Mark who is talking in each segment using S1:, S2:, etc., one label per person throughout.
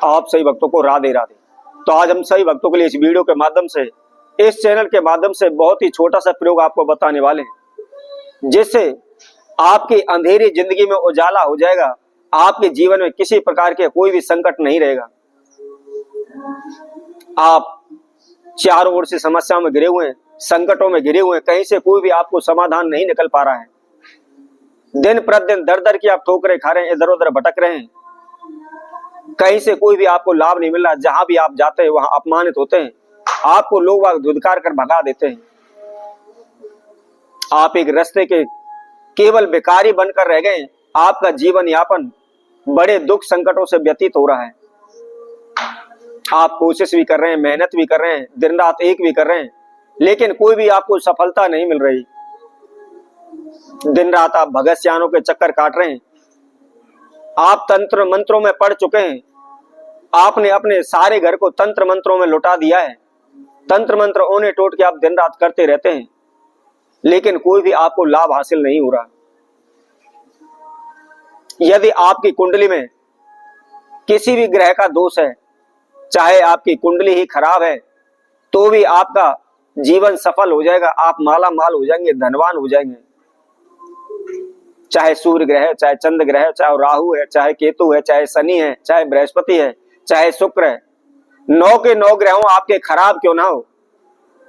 S1: आप सभी भक्तों को राधे राधे। तो आज हम सभी भक्तों के लिए इस वीडियो के माध्यम से, इस चैनल के माध्यम से बहुत ही छोटा सा प्रयोग आपको बताने वाले हैं, जिससे आपकी अंधेरी जिंदगी में उजाला हो जाएगा। आपके जीवन में किसी प्रकार के कोई भी संकट नहीं रहेगा। आप चारों ओर से समस्याओं में घिरे हुए हैं, संकटों में घिरे हुए हैं, कहीं से कोई भी आपको समाधान नहीं निकल पा रहा है। दिन प्रतिदिन दर दर की आप ठोकरें खा रहे हैं, इधर उधर भटक रहे हैं, कहीं से कोई भी आपको लाभ नहीं मिल रहा। जहां भी आप जाते हैं वहां अपमानित होते हैं, आपको लोग धुतकार कर भगा देते हैं। आप एक रास्ते के केवल भिखारी बनकर रह गए। आपका जीवन यापन बड़े दुख संकटों से व्यतीत हो रहा है। आप कोशिश भी कर रहे हैं, मेहनत भी कर रहे हैं, दिन रात एक भी कर रहे हैं, लेकिन कोई भी आपको सफलता नहीं मिल रही। दिन रात आप भगत सियानों के चक्कर काट रहे हैं। आप तंत्र मंत्रों में पड़ चुके हैं। आपने अपने सारे घर को तंत्र मंत्रों में लुटा दिया है। तंत्र मंत्र ओने टोट के आप दिन रात करते रहते हैं, लेकिन कोई भी आपको लाभ हासिल नहीं हो रहा। यदि आपकी कुंडली में किसी भी ग्रह का दोष है, चाहे आपकी कुंडली ही खराब है, तो भी आपका जीवन सफल हो जाएगा। आप माला माल हो जाएंगे, धनवान हो जाएंगे। चाहे सूर्य ग्रह है, चाहे चंद्र ग्रह है, चाहे राहु है, चाहे केतु है, चाहे शनि है, चाहे बृहस्पति है, चाहे शुक्र है, 9 के 9 ग्रहों आपके खराब क्यों ना हो,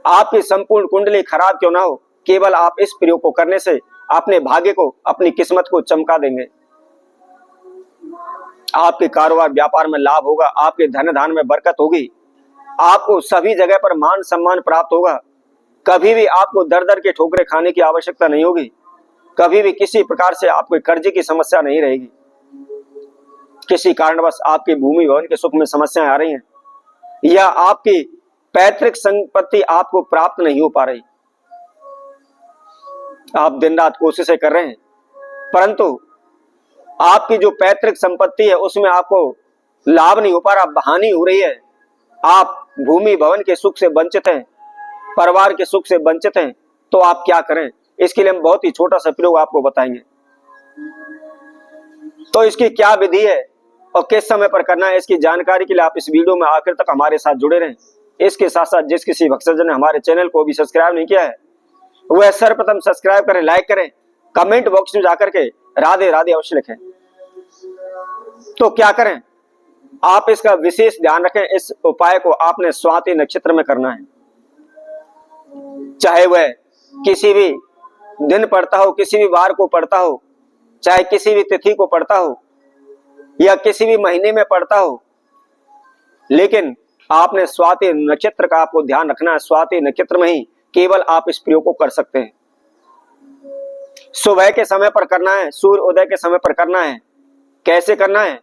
S1: आपकी संपूर्ण कुंडली खराब क्यों ना हो, केवल आप इस प्रयोग को करने से अपने भाग्य को, अपनी किस्मत को चमका देंगे। आपके कारोबार व्यापार में लाभ होगा, आपके धन धान में बरकत होगी, आपको सभी जगह पर मान सम्मान प्राप्त होगा। कभी भी आपको दर दर के ठोकरे खाने की आवश्यकता नहीं होगी। कभी भी किसी प्रकार से आपको कर्ज की समस्या नहीं रहेगी। किसी कारणवश आपकी भूमि भवन के सुख में समस्याएं आ रही हैं, या आपकी पैतृक संपत्ति आपको प्राप्त नहीं हो पा रही। आप दिन रात कोशिशें कर रहे हैं, परंतु आपकी जो पैतृक संपत्ति है उसमें आपको लाभ नहीं हो पा रहा, हानि हो रही है। आप भूमि भवन के सुख से वंचित हैं, परिवार के सुख से वंचित हैं। तो आप क्या करें? इसके लिए हम बहुत ही छोटा सा प्रयोग आपको बताएंगे। तो इसकी क्या विधि है और किस समय पर करना है, इसकी जानकारी के लिए आप इस वीडियो में आखिर तक हमारे साथ जुड़े रहें। इसके साथ साथ जिस किसी भक्तजन ने हमारे चैनल को भी सब्सक्राइब नहीं किया है, वह सर्वप्रथम सब्सक्राइब करें, लाइक करें, कमेंट बॉक्स में जाकर के राधे राधे अवश्य लिखें। तो क्या करें? आप इसका विशेष ध्यान रखें। इस उपाय को आपने स्वाति नक्षत्र में करना है। चाहे वह किसी भी दिन पड़ता हो, किसी भी वार को पड़ता हो, चाहे किसी भी तिथि को पड़ता हो, या किसी भी महीने में पड़ता हो, लेकिन आपने स्वाति नक्षत्र का आपको ध्यान रखना है। स्वाति नक्षत्र में ही केवल आप इस प्रयोग को कर सकते हैं। सुबह के समय पर करना है, सूर्य उदय के समय पर करना है। कैसे करना है?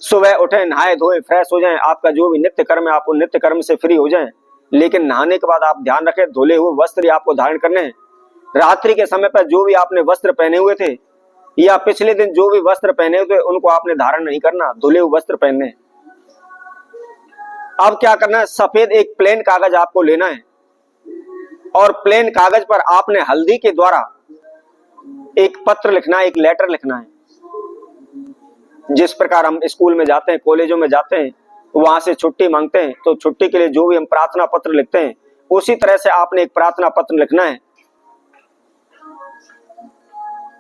S1: सुबह उठे, नहाए धोए, फ्रेश हो जाएं। आपका जो भी नित्य कर्म है, आप उन नित्य कर्म से फ्री हो जाएं। लेकिन नहाने के बाद आप ध्यान रखें, धुले हुए वस्त्र आपको धारण करने हैं। रात्रि के समय पर जो भी आपने वस्त्र पहने हुए थे, या पिछले दिन जो भी वस्त्र पहने हुए थे, उनको आपने धारण नहीं करना, धुले हुए वस्त्र पहनने। अब क्या करना है? सफेद एक प्लेन कागज आपको लेना है, और प्लेन कागज पर आपने हल्दी के द्वारा एक पत्र लिखना है, एक लेटर लिखना है। जिस प्रकार हम स्कूल में जाते हैं, कॉलेजों में जाते हैं, वहां से छुट्टी मांगते हैं, तो छुट्टी के लिए जो भी हम प्रार्थना पत्र लिखते हैं, उसी तरह से आपने एक प्रार्थना पत्र लिखना है।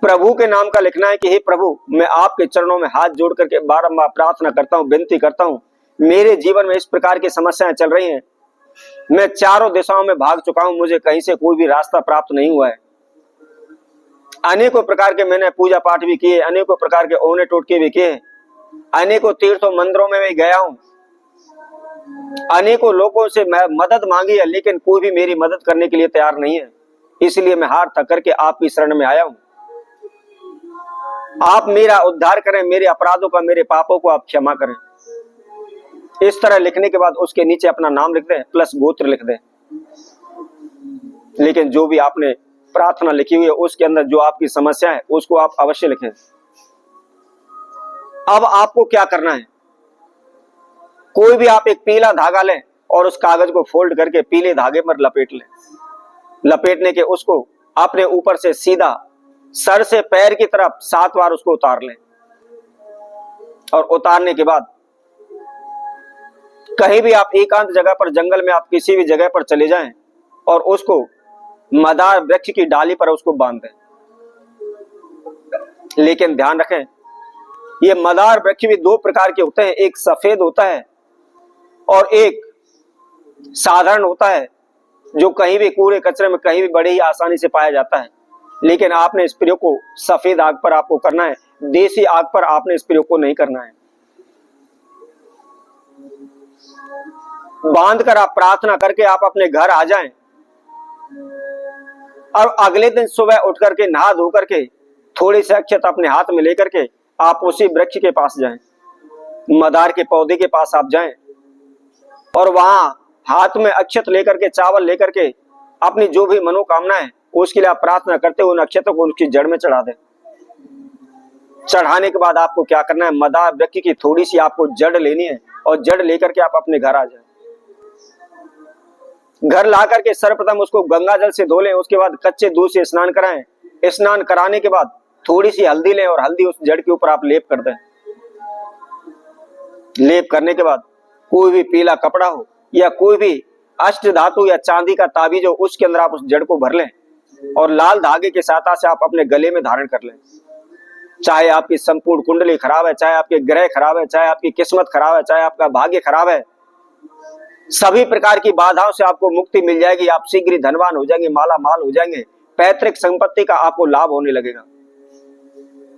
S1: प्रभु के नाम का लिखना है कि हे प्रभु, मैं आपके चरणों में हाथ जोड़ करके बारंबार प्रार्थना करता हूं, विनती करता हूं। मेरे जीवन में इस प्रकार की समस्याएं चल रही हैं। मैं चारों दिशाओं में भाग चुका हूं, मुझे कहीं से कोई भी रास्ता प्राप्त नहीं हुआ है। अनेकों प्रकार के मैंने पूजा पाठ भी किए, अनेकों प्रकार के ओने टोटके भी किए, अनेकों तीर्थों मंदिरों में भी गया हूं, अनेकों लोगों से मैं मदद मांगी है, लेकिन कोई भी मेरी मदद करने के लिए तैयार नहीं है। इसलिए मैं हार थक करके आपकी शरण में आया हूं। आप मेरा उद्धार करें, मेरे अपराधों का, मेरे पापों को आप क्षमा करें। इस तरह लिखने के बाद उसके नीचे अपना नाम लिख दें, प्लस गोत्र लिख दें। लेकिन जो भी आपने प्रार्थना लिखी हुई है, उसके अंदर जो आपकी समस्या है उसको आप अवश्य लिखें। अब आपको क्या करना है? कोई भी आप एक पीला धागा लें और उस कागज को फोल्ड करके पीले धागे पर लपेट लें। लपेटने के उसको अपने ऊपर से सीधा सर से पैर की तरफ 7 बार उसको उतार लें, और उतारने के बाद कहीं भी आप एकांत जगह पर, जंगल में आप किसी भी जगह पर चले जाएं और उसको मदार वृक्ष की डाली पर उसको बांध दें। लेकिन ध्यान रखें, ये मदार वृक्ष भी दो प्रकार के होते हैं, एक सफेद होता है और एक साधारण होता है, जो कहीं भी कूड़े कचरे में कहीं भी बड़े ही आसानी से पाया जाता है। लेकिन आपने इस प्रयोग को सफेद आग पर आपको करना है, देसी आग पर आपने इस प्रयोग को नहीं करना है। बांधकर आप प्रार्थना करके आप अपने घर आ जाएं और अगले दिन सुबह उठ करके नहा धो करके थोड़ी सी अक्षत अपने हाथ में लेकर के आप उसी वृक्ष के पास जाएं, मदार के पौधे के पास आप जाएं और वहां हाथ में अक्षत लेकर के, चावल लेकर के अपनी जो भी मनोकामना है उसके लिए आप प्रार्थना करते हुए उन अक्षतों को उसकी जड़ में चढ़ा दें। चढ़ाने के बाद आपको क्या करना है, मदार वृक्ष की थोड़ी सी आपको जड़ लेनी है और जड़ लेकर के आप अपने घर आ जाएं। घर ला करके सर्वप्रथम उसको गंगा जल से धो लें, उसके बाद कच्चे दूध से स्नान कराएं। स्नान कराने के बाद थोड़ी सी हल्दी लें और हल्दी उस जड़ के ऊपर आप लेप कर दें। लेप करने के बाद कोई भी पीला कपड़ा हो या कोई भी अष्ट धातु या चांदी का ताबीज हो, उसके अंदर आप उस जड़ को भर लें और लाल धागे के सहायता से आप अपने गले में धारण कर लें। चाहे आपकी संपूर्ण कुंडली खराब है, चाहे आपके ग्रह खराब है, चाहे आपकी किस्मत खराब है, चाहे आपका भाग्य खराब है, सभी प्रकार की बाधाओं से आपको मुक्ति मिल जाएगी। आप शीघ्र ही धनवान हो जाएंगे, माला माल हो जाएंगे, पैतृक संपत्ति का आपको लाभ होने लगेगा।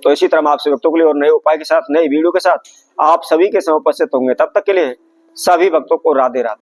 S1: तो इसी तरह आपसे भक्तों के लिए और नए उपाय के साथ, नई वीडियो के साथ आप सभी के समय उपस्थित होंगे। तब तक के लिए सभी भक्तों को राधे राधे।